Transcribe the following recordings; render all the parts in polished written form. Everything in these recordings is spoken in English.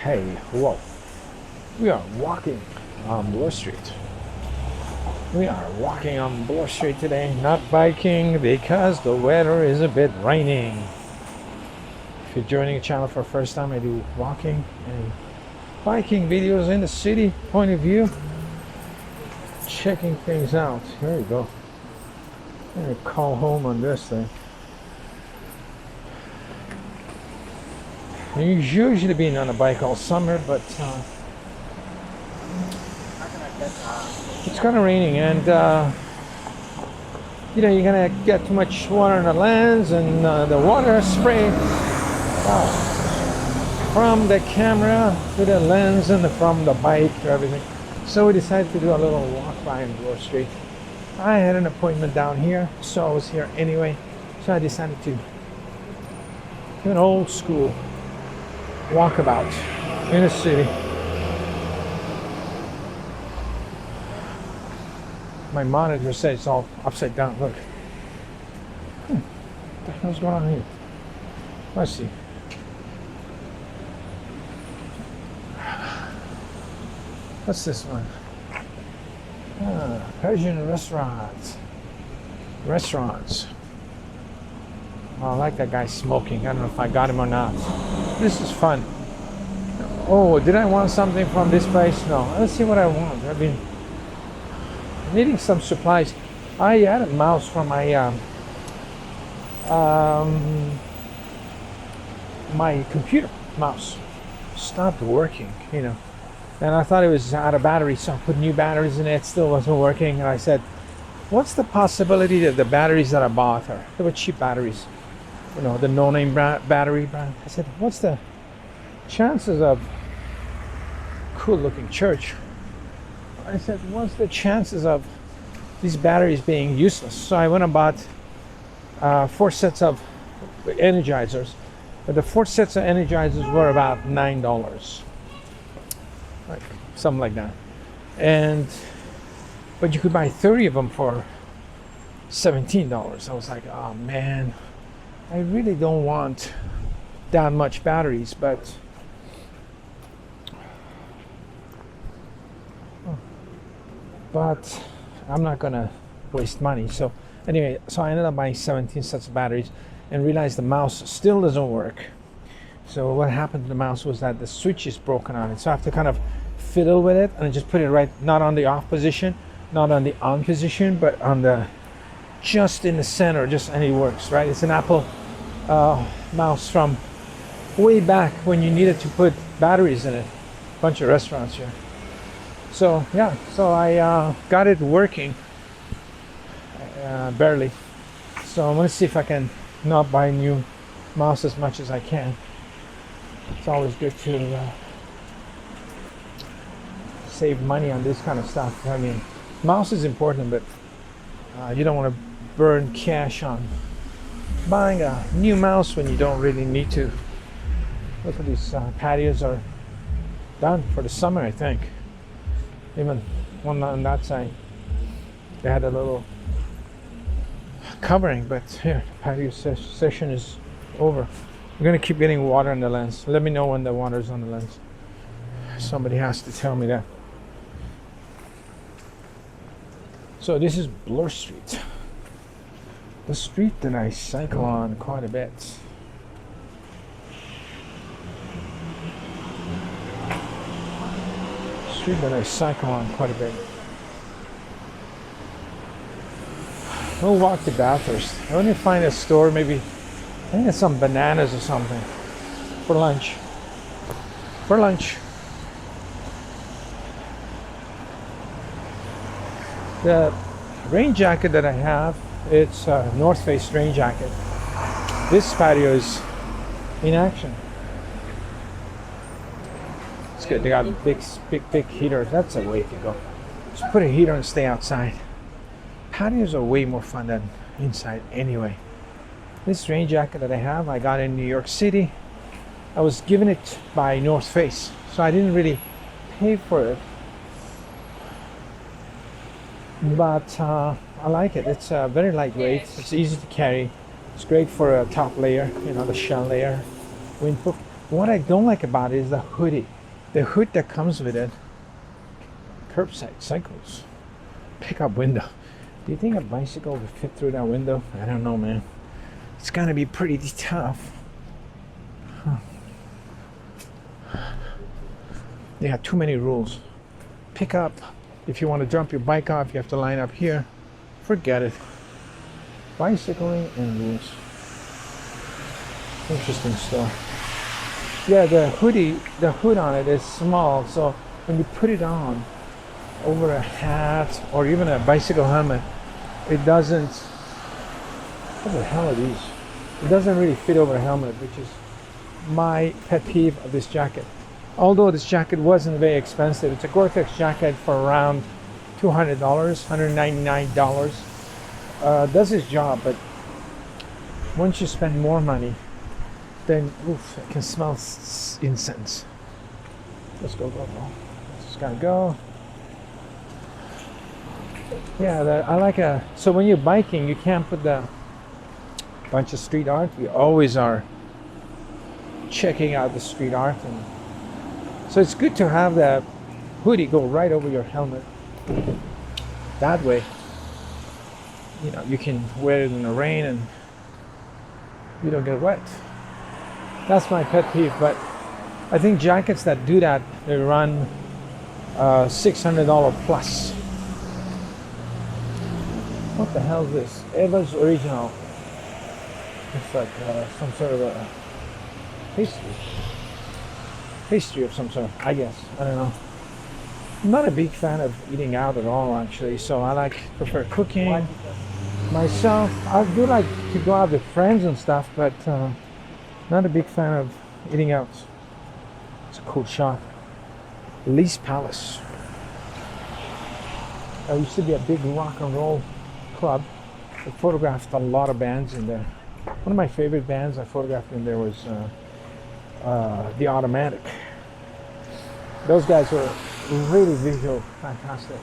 Hey, whoa. We are walking on Bloor Street. We are walking on Bloor Street today, not biking because the weather is a bit raining. If you're joining the channel for the first time, I do walking and biking videos in the city, point of view, checking things out. There you go. I'm gonna call home on this thing. I've usually been on a bike all summer, but it's kind of raining, and you know, you're gonna get too much water in the lens, and the water spray from the camera to the lens and from the bike to everything. So we decided to do a little walk by in Bloor Street. I had an appointment down here, so I was here anyway. So I decided to do an old school walkabout in the city. My monitor says it's all upside down. Look. What the hell's going on here? Let's see. What's this one? Persian restaurants. Oh, I like that guy smoking. I don't know if I got him or not. This is fun. Oh, did I want something from this place? No. Let's see what I want. I've been needing some supplies. I had a mouse from my my computer mouse. Stopped working, you know. And I thought it was out of battery, so I put new batteries in it. It still wasn't working. And I said, what's the possibility that the batteries that I bought they were cheap batteries, you know, the no-name battery brand. I said, what's the chances of cool-looking church? I said, what's the chances of these batteries being useless? So I went and bought 4 sets of energizers. But the 4 sets of energizers were about $9. Like, something like that. But you could buy 30 of them for $17. I was like, oh man, I really don't want that much batteries, but I'm not gonna waste money. So anyway, so I ended up buying 17 sets of batteries and realized the mouse still doesn't work. So what happened to the mouse was that the switch is broken on it. So I have to kind of fiddle with it and just put it right, not on the off position, not on the on position, but on the just in the center, and it works, right? It's an Apple mouse from way back when you needed to put batteries in it. A bunch of restaurants here. So yeah, so I got it working, barely. So I'm gonna see if I can not buy a new mouse as much as I can. It's always good to save money on this kind of stuff. I mean, mouse is important, but you don't want to burn cash on buying a new mouse when you don't really need to. Look at these patios are done for the summer, I think. Even one on that side, they had a little covering, but here, the patio session is over. I'm gonna keep getting water on the lens. Let me know when the water's on the lens. Somebody has to tell me that. So this is Bloor Street, the street that I cycle on quite a bit. Street that I cycle on quite a bit. We'll walk to Bathurst. I want to find a store, maybe. I think it's some bananas or something for lunch. For lunch. The rain jacket that I have, it's a North Face rain jacket. This patio is in action. It's good. They got big heaters. That's a way to go. Just put a heater and stay outside. Patios are way more fun than inside anyway. This rain jacket that I have, I got in New York City. I was given it by North Face, so I didn't really pay for it. But I like it. It's very lightweight. It's easy to carry. It's great for a top layer, you know, the shell layer, windproof. What I don't like about it is the hoodie. the hood that comes with it, curbside cycles, pickup window. Do you think a bicycle would fit through that window? I don't know, man. It's gonna be pretty tough. Huh. They have too many rules. Pickup, if you want to drop your bike off, you have to line up here. Forget it. Bicycling and rules. Interesting store. Yeah, the hoodie, the hood on it is small, so when you put it on over a hat or even a bicycle helmet, it doesn't. What the hell are these? It doesn't really fit over a helmet, which is my pet peeve of this jacket. Although this jacket wasn't very expensive, it's a Gore-Tex jacket for around $200, $199. Does its job, but once you spend more money, then oof, it can smell incense. Let's go. Just gotta go. Yeah, I like so when you're biking, you can't put the bunch of street art. We always are checking out the street art, and so it's good to have that hoodie go right over your helmet. That way, you know, you can wear it in the rain and you don't get wet. That's my pet peeve, but I think jackets that do that, they run $600 plus. What the hell is this? Evas Original. It's like some sort of a pastry of some sort, I guess. I don't know. I'm not a big fan of eating out at all, actually, so I prefer cooking myself. I do like to go out with friends and stuff, but not a big fan of eating out. It's a cool shop. Lee's Palace. There used to be a big rock and roll club. I photographed a lot of bands in there. One of my favorite bands I photographed in there was The Automatic. Those guys were really visual, fantastic.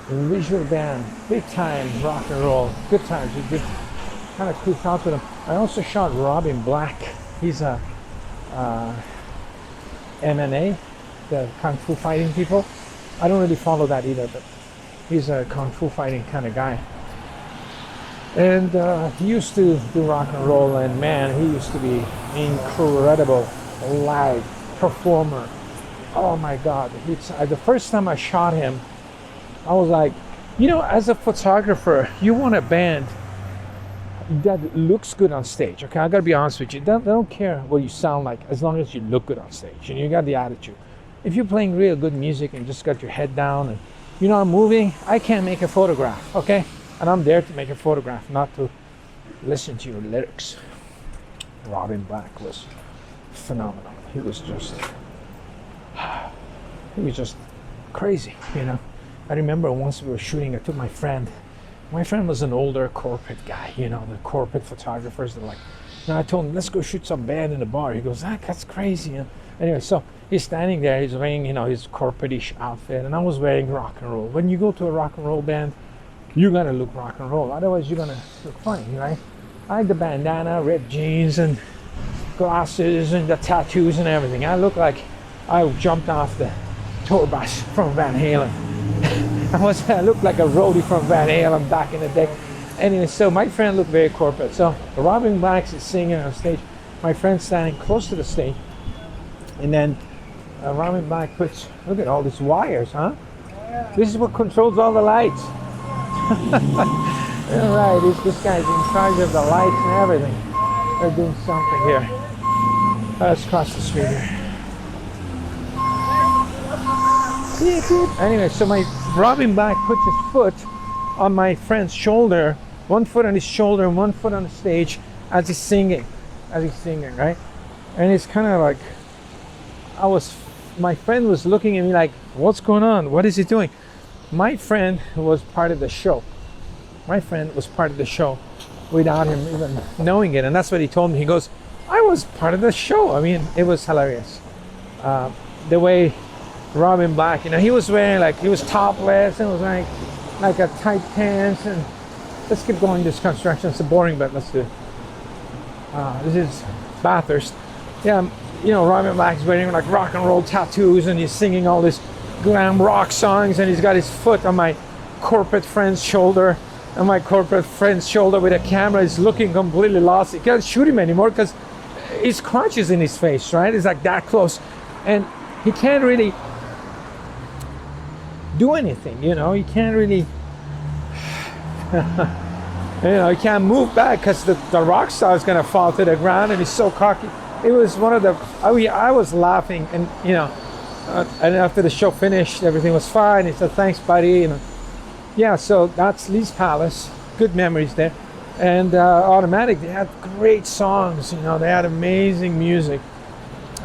Visual band, big time rock and roll, good times. We did kind of cool shots with them. I also shot Robin Black. He's a MMA, the Kung Fu fighting people. I don't really follow that either, but he's a Kung Fu fighting kind of guy. And he used to do rock and roll, and man, he used to be incredible live performer. Oh my God. The first time I shot him, I was like, you know, as a photographer, you want a band that looks good on stage. Okay, I gotta be honest with you. They don't care what you sound like as long as you look good on stage and you got the attitude. If you're playing real good music and just got your head down and you're not moving, I can't make a photograph, okay? And I'm there to make a photograph, not to listen to your lyrics. Robin Black was phenomenal. He was just crazy, you know. I remember once we were shooting, I took my friend. My friend was an older corporate guy, you know, the corporate photographers. They're like, and I told him, let's go shoot some band in the bar. He goes, that's crazy. You know? Anyway, so he's standing there, he's wearing, you know, his corporate-ish outfit, and I was wearing rock and roll. When you go to a rock and roll band, you gotta look rock and roll, otherwise you're gonna look funny, right? I had the bandana, ripped jeans, and glasses, and the tattoos and everything. I look like I jumped off the tour bus from Van Halen. I looked like a roadie from Van Halen back in the day. Anyway, so my friend looked very corporate. So Robin Black is singing on stage. My friend's standing close to the stage, and then Robin Black puts, look at all these wires, huh? This is what controls all the lights. Right, this guy's in charge of the lights and everything. They're doing something here. Let's cross the street here. Anyway, so my Robin Black puts his foot on my friend's shoulder, one foot on his shoulder and one foot on the stage as he's singing, right? And it's kind of like, my friend was looking at me like, what's going on? What is he doing? My friend was part of the show. Without him even knowing it. And that's what he told me. He goes, I was part of the show. I mean, it was hilarious. The way Robin Black, you know, he was wearing he was topless and was like a tight pants. And let's keep going. This construction is boring, but let's do it. This is Bathurst. Yeah, you know, Robin Black's wearing like rock and roll tattoos, and he's singing all these glam rock songs, and he's got his foot on my corporate friend's shoulder, and my corporate friend's shoulder with a camera is looking completely lost. You can't shoot him anymore because his crotch is in his face, right? It's like that close, and he can't really do anything, you know. He can't really you know, he can't move back because the rock star is gonna fall to the ground, and he's so cocky. It was one of the, I was laughing, and you know, and after the show finished, everything was fine. He said, thanks buddy, you know. Yeah, so that's Lee's Palace. Good memories there. And Automatic, they had great songs, you know, they had amazing music.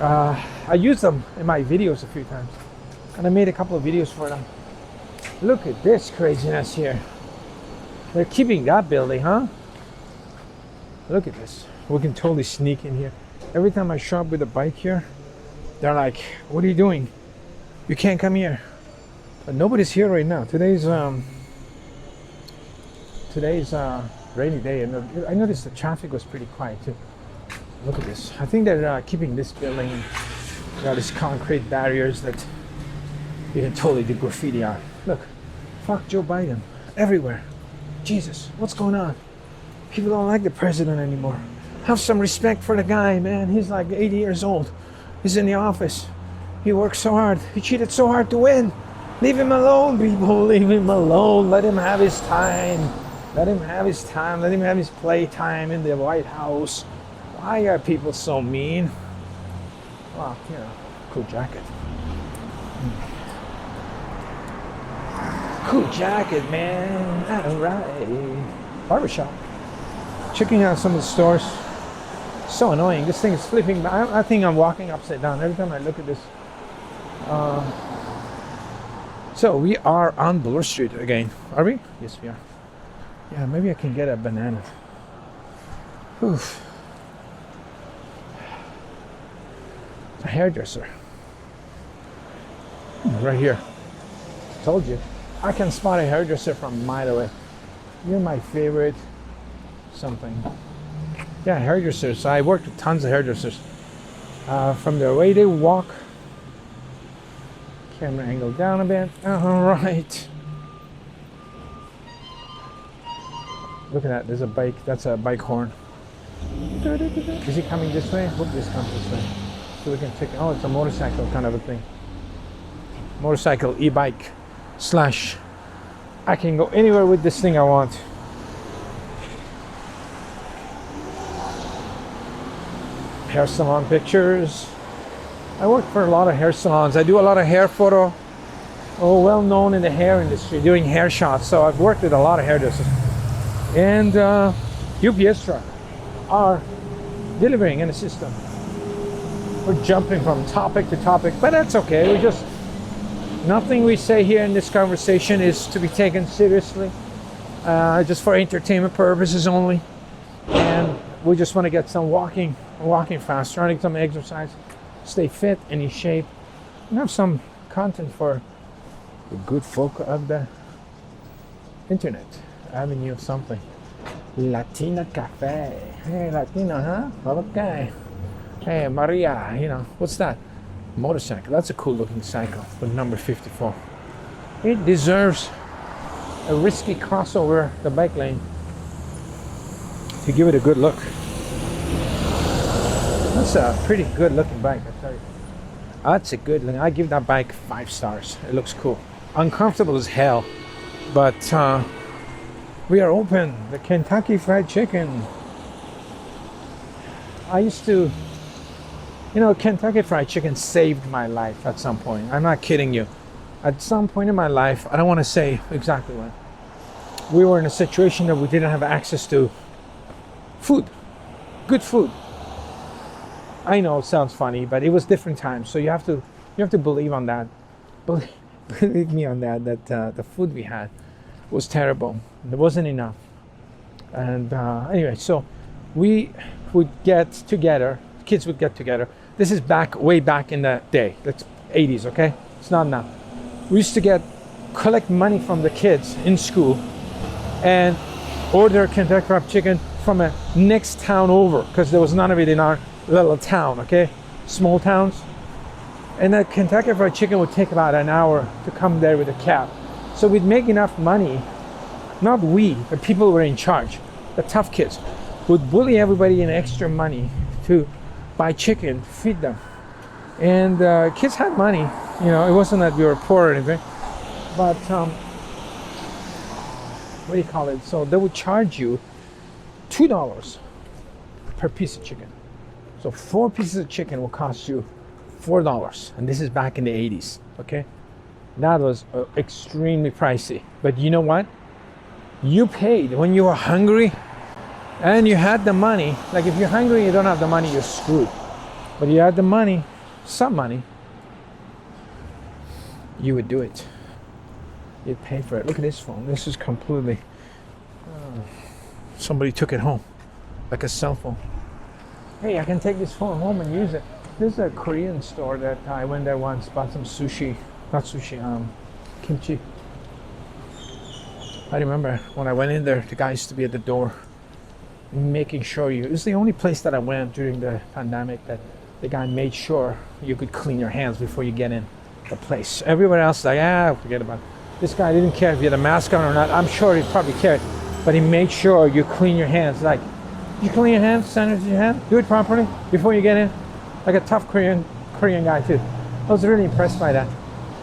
I used them in my videos a few times, and I made a couple of videos for them. Look at this craziness here. They're keeping that building, huh? Look at this. We can totally sneak in here. Every time I show up with a bike here, they're like, what are you doing? You can't come here. But nobody's here right now. Today's rainy day, and I noticed the traffic was pretty quiet too. Look at this. I think they're keeping this building. Got these concrete barriers that you can totally do graffiti on. Look, fuck Joe Biden everywhere. Jesus, what's going on? People don't like the president anymore. Have some respect for the guy, man. He's like 80 years old. He's in the office. He worked so hard. He cheated so hard to win. Leave him alone, people. Leave him alone. Let him have his time. Let him have his time. Let him have his playtime in the White House. Why are people so mean? Well, you know, cool jacket. Cool jacket, man. All right. Barbershop. Checking out some of the stores. So annoying. This thing is flipping. I think I'm walking upside down every time I look at this. So we are on Bloor Street again. Are we? Yes, we are. Yeah, maybe I can get a banana. Oof. A hairdresser. Right here. Told you. I can spot a hairdresser from a mile away. You're my favorite something. Yeah, hairdressers. I worked with tons of hairdressers. From the way they walk. Camera angle down a bit. All right. Look at that. There's a bike. That's a bike horn. Is he coming this way? Hope this comes this way. So we can take. Oh, it's a motorcycle kind of a thing. Motorcycle, e-bike, slash. I can go anywhere with this thing I want. Hair salon pictures. I work for a lot of hair salons. I do a lot of hair photo. Oh, well known in the hair industry, doing hair shots. So I've worked with a lot of hairdressers. And UPS truck are delivering in the system. We're jumping from topic to topic, but that's okay. We just, nothing we say here in this conversation is to be taken seriously. Just for entertainment purposes only. And we just want to get some walking fast, trying to get some exercise, stay fit and in shape, and have some content for the good folk of the internet. Avenue of something. Latina Cafe. Hey, Latina, huh? Okay. Hey, Maria, you know, what's that? Motorcycle. That's a cool looking cycle with number 54. It deserves a risky crossover the bike lane to give it a good look. That's a pretty good looking bike, I tell you. That's a good look. I give that bike 5 stars. It looks cool. Uncomfortable as hell, but we are open. The Kentucky Fried Chicken. I used to, you know, Kentucky Fried Chicken saved my life at some point. I'm not kidding you. At some point in my life, I don't want to say exactly when, we were in a situation that we didn't have access to food, good food. I know it sounds funny, but it was different times. So you have to believe on that. Believe me on that. That the food we had was terrible. There wasn't enough. And anyway, so we would get together. Kids would get together. This is way back in the day. That's 80s, okay? It's not now. We used to collect money from the kids in school and order Kentucky Fried Chicken from a next town over because there was none of it in our little town, okay? small towns. And that Kentucky Fried Chicken would take about an hour to come there with a cab. So we'd make enough money, not we, but people who were in charge, the tough kids, would bully everybody in extra money to buy chicken, feed them. And kids had money, you know, it wasn't that we were poor or anything, but what do you call it? So they would charge you $2 per piece of chicken. So 4 pieces of chicken will cost you $4, and this is back in the 80s. Okay, that was extremely pricey, but you know what, you paid when you were hungry and you had the money. Like if you're hungry, you don't have the money, you're screwed. But you had the money, some money, you would do it. You'd pay for it. Look at this phone. This is completely somebody took it home, like a cell phone. Hey, I can take this phone home and use it. This is a Korean store that I went there once, bought some sushi, not sushi, kimchi. I remember when I went in there, the guy used to be at the door making sure you, it's the only place that I went during the pandemic that the guy made sure you could clean your hands before you get in the place. Everywhere else, like, forget about it. This guy didn't care if you had a mask on or not. I'm sure he probably cared, but he made sure you clean your hands. Like, you clean your hands, sanitize your hands, do it properly before you get in. Like a tough Korean guy too. I was really impressed by that.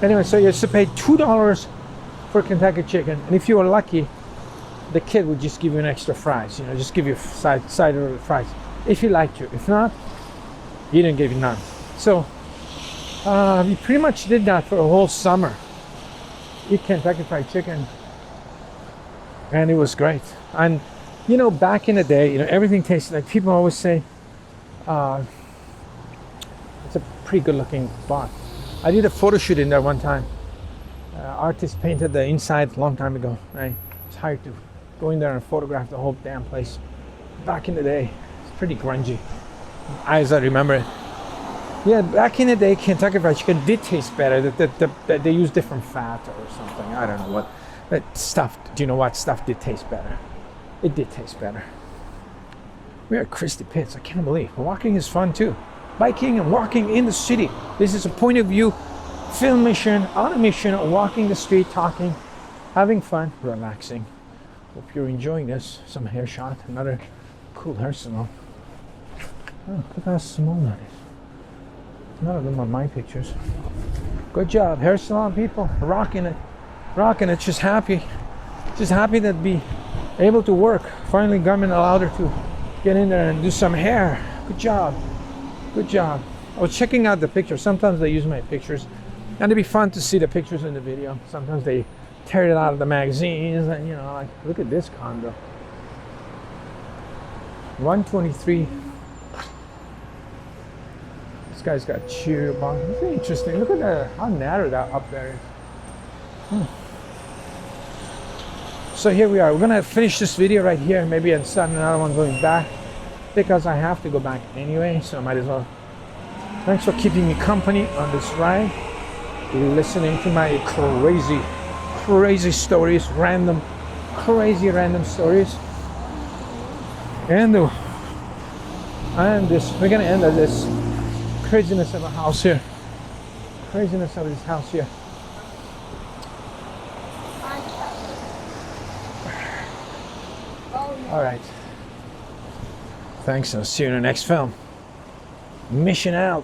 Anyway, so you used to pay $2 for Kentucky chicken, and if you were lucky, the kid would just give you an extra fries. You know, just give you side of the fries if he liked you. If not, he didn't give you none. So we pretty much did that for a whole summer. Eat Kentucky Fried Chicken, and it was great. And you know, back in the day, you know, everything tasted like, people always say it's a pretty good looking bar. I did a photo shoot in there one time. Artist painted the inside a long time ago. I was hired to go in there and photograph the whole damn place. Back in the day, it's pretty grungy, as I remember it. Yeah, back in the day, Kentucky Fried Chicken did taste better. That they used different fat or something. I don't know what. But stuff, do you know what? Stuff did taste better. It did taste better. We're at Christie Pitts. I can't believe. Walking is fun too. Biking and walking in the city. This is a point of view film mission, on a mission of walking the street, talking, having fun, relaxing. Hope you're enjoying this. Some hair shot, another cool hair salon. Oh, look how small that is. None of them are my pictures. Good job, hair salon people. Rocking it. Rocking it. Just happy that be able to work. Finally, government allowed her to get in there and do some hair. Good job. Good job. I was checking out the pictures. Sometimes they use my pictures, and it'd be fun to see the pictures in the video. Sometimes they tear it out of the magazines, and you know, like, look at this condo. 123. This guy's got Cheerio box. It's interesting. Look at that, how narrow that up there is. So here we are. We're gonna finish this video right here, maybe, and start another one going back, because I have to go back anyway, so I might as well. Thanks for keeping me company on this ride, listening to my crazy stories, crazy random stories. And we're gonna end at this craziness of a house here. Craziness of this house here. All right. Thanks, I'll see you in the next film. Mission out.